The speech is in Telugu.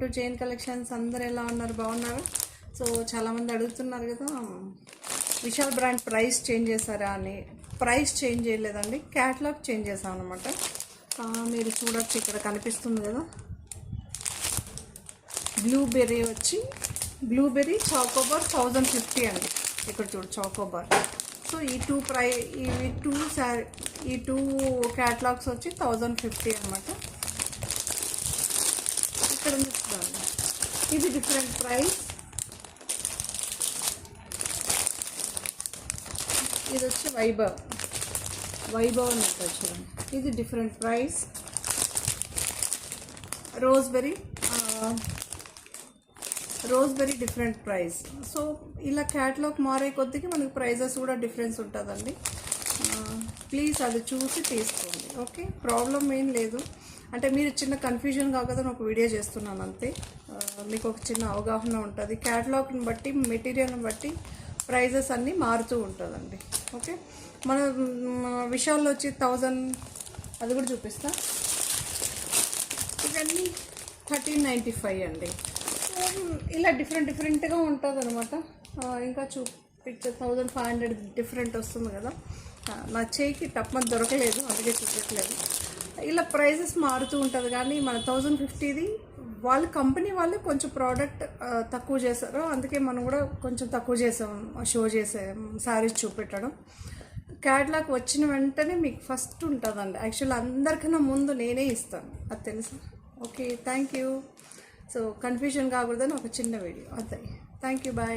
To Jain collections. అందరు ఎలా ఉన్నారు? బాగున్నారు? సో చాలామంది అడుగుతున్నారు కదా, విశాల్ బ్రాండ్ ప్రైస్ చేంజ్ చేశారా అని. ప్రైస్ చేంజ్ చేయలేదండి, క్యాటలాగ్ చేంజ్ చేసాం అనమాట. మీరు చూడొచ్చు, ఇక్కడ కనిపిస్తుంది కదా, బ్లూబెర్రీ వచ్చి బ్లూబెర్రీ చాకోబార్ 1050 అండి. ఇక్కడ చూడు చాకోబార్. సో ఈ టూ క్యాటలాగ్స్ వచ్చి 1050 అనమాట. ఇక్కడ చూడండి, ఇది డిఫరెంట్ ప్రైస్. ఇది వచ్చి వైభవ్ అని ఉంటుంది చూడండి. ఇది different price. Roseberry different price. So ఇలా క్యాటలాగ్ మారే కొద్దికి మనకి ప్రైజెస్ కూడా డిఫరెన్స్ ఉంటుందండి. ప్లీజ్ అది చూసి తీసుకోండి, ఓకే? ప్రాబ్లం ఏం లేదు. అంటే మీరు చిన్న కన్ఫ్యూజన్ కాకదని ఒక వీడియో చేస్తున్నాను అంతే. మీకు ఒక చిన్న అవగాహన ఉంటుంది. క్యాటలాగ్ని బట్టి, మెటీరియల్ని బట్టి ప్రైజెస్ అన్నీ మారుతూ ఉంటుందండి, ఓకే? మన విషయాల్లో వచ్చి 1000, అది కూడా చూపిస్తా. ఇవన్నీ 1395 అండి. ఇలా డిఫరెంట్గా ఉంటుంది అనమాట. ఇంకా చూపించే 1500 డిఫరెంట్ వస్తుంది కదా. నా చేయికి టప్మని దొరకలేదు, అందుకే చూపించలేదు. ఇలా ప్రైజెస్ మారుతూ ఉంటుంది. కానీ మన 1050ది వాళ్ళు కంపెనీ వాళ్ళు కొంచెం ప్రోడక్ట్ తక్కువ చేశారు, అందుకే మనం కూడా కొంచెం తక్కువ చేసాం, షో చేసాం శారీస్ చూపెట్టడం. క్యాటలాగ్ వచ్చిన వెంటనే మీకు ఫస్ట్ ఉంటుందండి. యాక్చువల్లీ అందరికన్నా ముందు నేనే ఇస్తాను, అది తెలుసు, okay? Thank you. So confusion కాకూడదని ఒక చిన్న వీడియో అంతే. Thank you, bye.